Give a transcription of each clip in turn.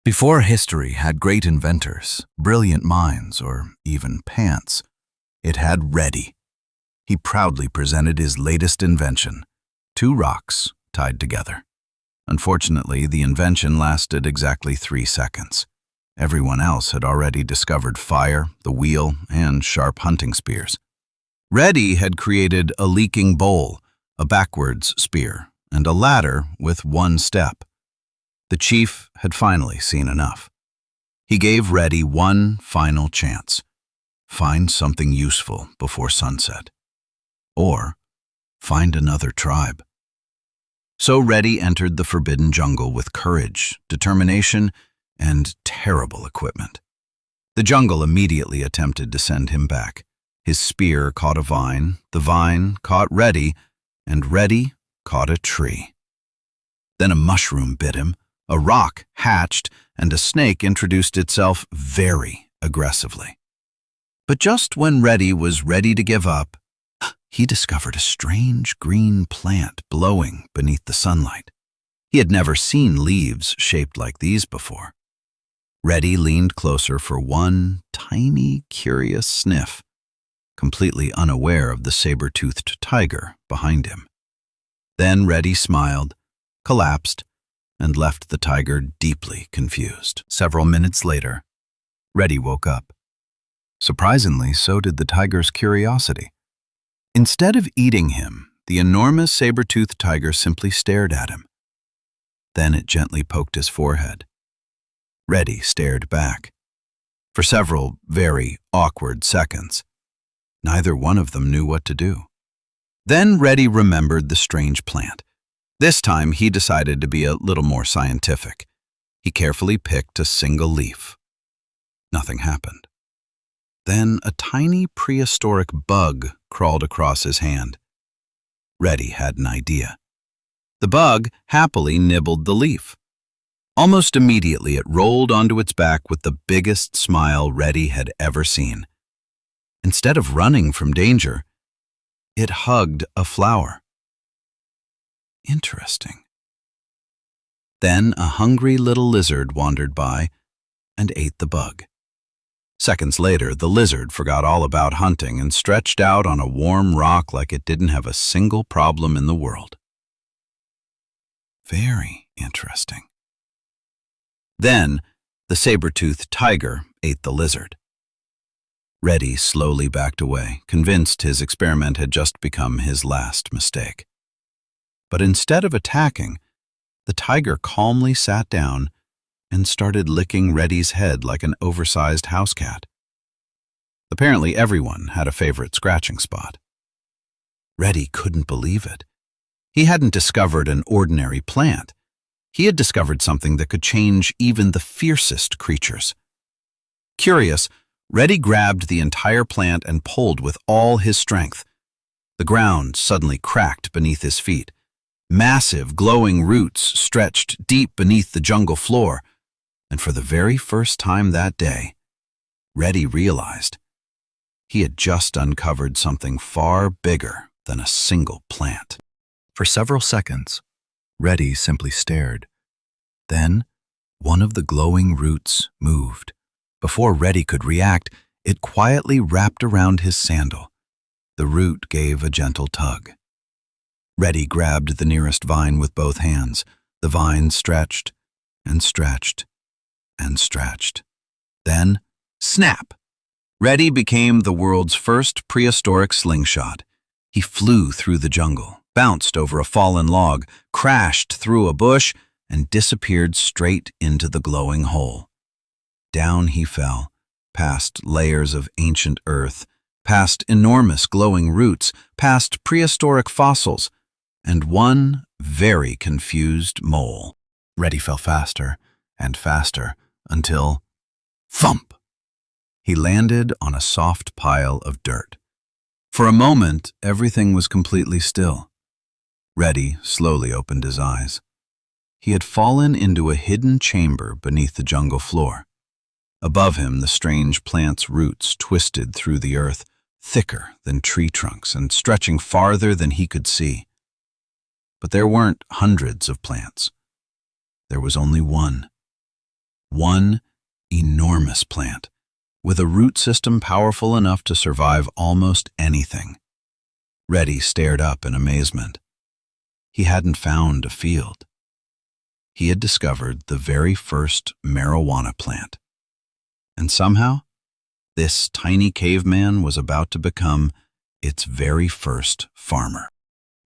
Before history had great inventors, brilliant minds, or even pants, it had Redy. He proudly presented his latest invention, two rocks tied together. Unfortunately, the invention lasted exactly 3 seconds. Everyone else had already discovered fire, the wheel, and sharp hunting spears. Redy had created a leaking bowl, a backwards spear, and a ladder with one step. The chief had finally seen enough. He gave Redy one final chance. Find something useful before sunset. Or find another tribe. So Redy entered the forbidden jungle with courage, determination, and terrible equipment. The jungle immediately attempted to send him back. His spear caught a vine, the vine caught Redy, and Redy caught a tree. Then a mushroom bit him, a rock hatched, and a snake introduced itself very aggressively. But just when Redy was ready to give up, he discovered a strange green plant glowing beneath the sunlight. He had never seen leaves shaped like these before. Redy leaned closer for one tiny, curious sniff, completely unaware of the saber-toothed tiger behind him. Then Redy smiled, collapsed, and left the tiger deeply confused. Several minutes later, Redy woke up. Surprisingly, so did the tiger's curiosity. Instead of eating him, the enormous saber-toothed tiger simply stared at him. Then it gently poked his forehead. Redy stared back. For several very awkward seconds, neither one of them knew what to do. Then Redy remembered the strange plant. This time he decided to be a little more scientific. He carefully picked a single leaf. Nothing happened. Then a tiny prehistoric bug crawled across his hand. Redy had an idea. The bug happily nibbled the leaf. Almost immediately it rolled onto its back with the biggest smile Redy had ever seen. Instead of running from danger, it hugged a flower. Interesting. Then a hungry little lizard wandered by and ate the bug. Seconds later, the lizard forgot all about hunting and stretched out on a warm rock like it didn't have a single problem in the world. Very interesting. Then, the saber-toothed tiger ate the lizard. Redy slowly backed away, convinced his experiment had just become his last mistake. But instead of attacking, the tiger calmly sat down and started licking Redy's head like an oversized house cat. Apparently everyone had a favorite scratching spot. Redy couldn't believe it. He hadn't discovered an ordinary plant. He had discovered something that could change even the fiercest creatures. Curious, Redy grabbed the entire plant and pulled with all his strength. The ground suddenly cracked beneath his feet. Massive, glowing roots stretched deep beneath the jungle floor, and for the very first time that day, Redy realized he had just uncovered something far bigger than a single plant. For several seconds, Redy simply stared. Then, one of the glowing roots moved. Before Redy could react, it quietly wrapped around his sandal. The root gave a gentle tug. Redy grabbed the nearest vine with both hands. The vine stretched and stretched and stretched. Then, snap! Redy became the world's first prehistoric slingshot. He flew through the jungle, bounced over a fallen log, crashed through a bush, and disappeared straight into the glowing hole. Down he fell, past layers of ancient earth, past enormous glowing roots, past prehistoric fossils, and one very confused mole. Redy fell faster and faster until, thump! He landed on a soft pile of dirt. For a moment, everything was completely still. Redy slowly opened his eyes. He had fallen into a hidden chamber beneath the jungle floor. Above him, the strange plant's roots twisted through the earth, thicker than tree trunks and stretching farther than he could see. But there weren't hundreds of plants. There was only one. One enormous plant, with a root system powerful enough to survive almost anything. Redy stared up in amazement. He hadn't found a field. He had discovered the very first marijuana plant. And somehow, this tiny caveman was about to become its very first farmer.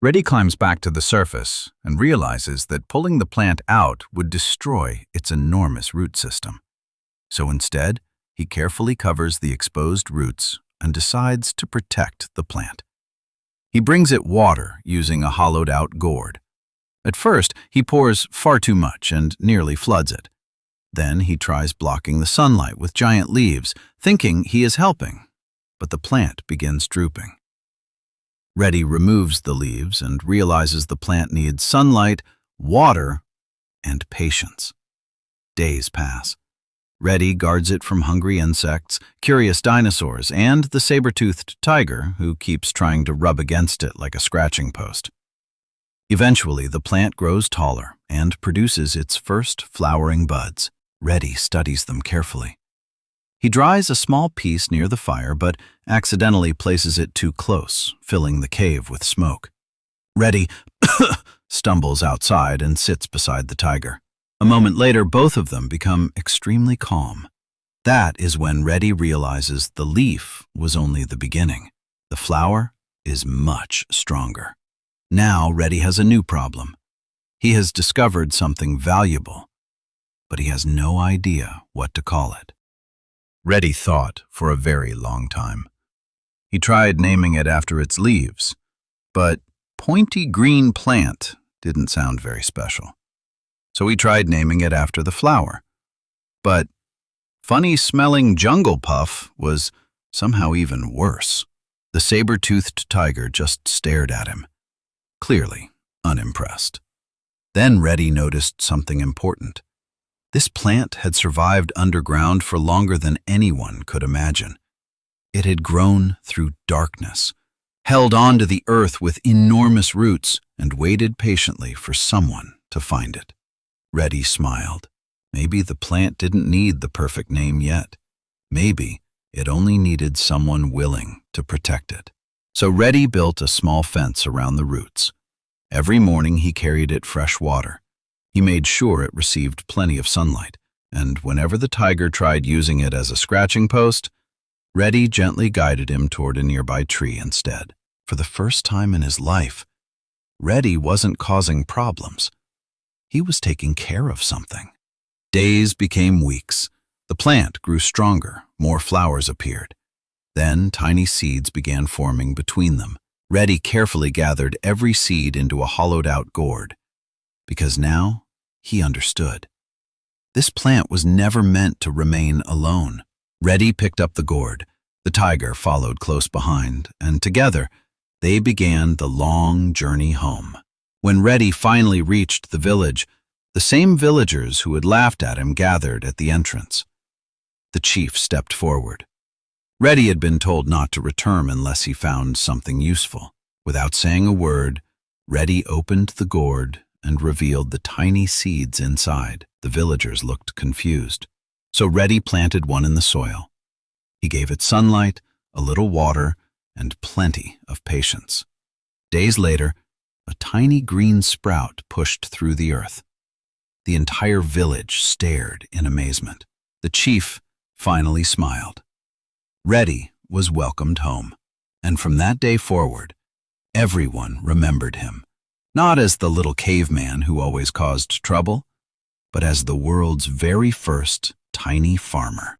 Redy climbs back to the surface and realizes that pulling the plant out would destroy its enormous root system. So instead, he carefully covers the exposed roots and decides to protect the plant. He brings it water using a hollowed-out gourd. At first, he pours far too much and nearly floods it. Then he tries blocking the sunlight with giant leaves, thinking he is helping, but the plant begins drooping. Redy removes the leaves and realizes the plant needs sunlight, water, and patience. Days pass. Redy guards it from hungry insects, curious dinosaurs, and the saber-toothed tiger who keeps trying to rub against it like a scratching post. Eventually, the plant grows taller and produces its first flowering buds. Redy studies them carefully. He dries a small piece near the fire, but accidentally places it too close, filling the cave with smoke. Redy stumbles outside and sits beside the tiger. A moment later, both of them become extremely calm. That is when Redy realizes the leaf was only the beginning. The flower is much stronger. Now Redy has a new problem. He has discovered something valuable, but he has no idea what to call it. Redy thought for a very long time. He tried naming it after its leaves, but pointy green plant didn't sound very special. So he tried naming it after the flower. But funny-smelling jungle puff was somehow even worse. The saber-toothed tiger just stared at him, clearly unimpressed. Then Redy noticed something important. This plant had survived underground for longer than anyone could imagine. It had grown through darkness, held on to the earth with enormous roots, and waited patiently for someone to find it. Redy smiled. Maybe the plant didn't need the perfect name yet. Maybe it only needed someone willing to protect it. So Redy built a small fence around the roots. Every morning he carried it fresh water. He made sure it received plenty of sunlight, and whenever the tiger tried using it as a scratching post, Redy gently guided him toward a nearby tree instead. For the first time in his life, Redy wasn't causing problems. He was taking care of something. Days became weeks. The plant grew stronger, more flowers appeared. Then tiny seeds began forming between them. Redy carefully gathered every seed into a hollowed-out gourd, because now he understood. This plant was never meant to remain alone. Redy picked up the gourd. The tiger followed close behind, and together they began the long journey home. When Redy finally reached the village, the same villagers who had laughed at him gathered at the entrance. The chief stepped forward. Redy had been told not to return unless he found something useful. Without saying a word, Redy opened the gourd and revealed the tiny seeds inside. The villagers looked confused. So Redy planted one in the soil. He gave it sunlight, a little water, and plenty of patience. Days later, a tiny green sprout pushed through the earth. The entire village stared in amazement. The chief finally smiled. Redy was welcomed home, and from that day forward, everyone remembered him, not as the little caveman who always caused trouble, but as the world's very first tiny farmer.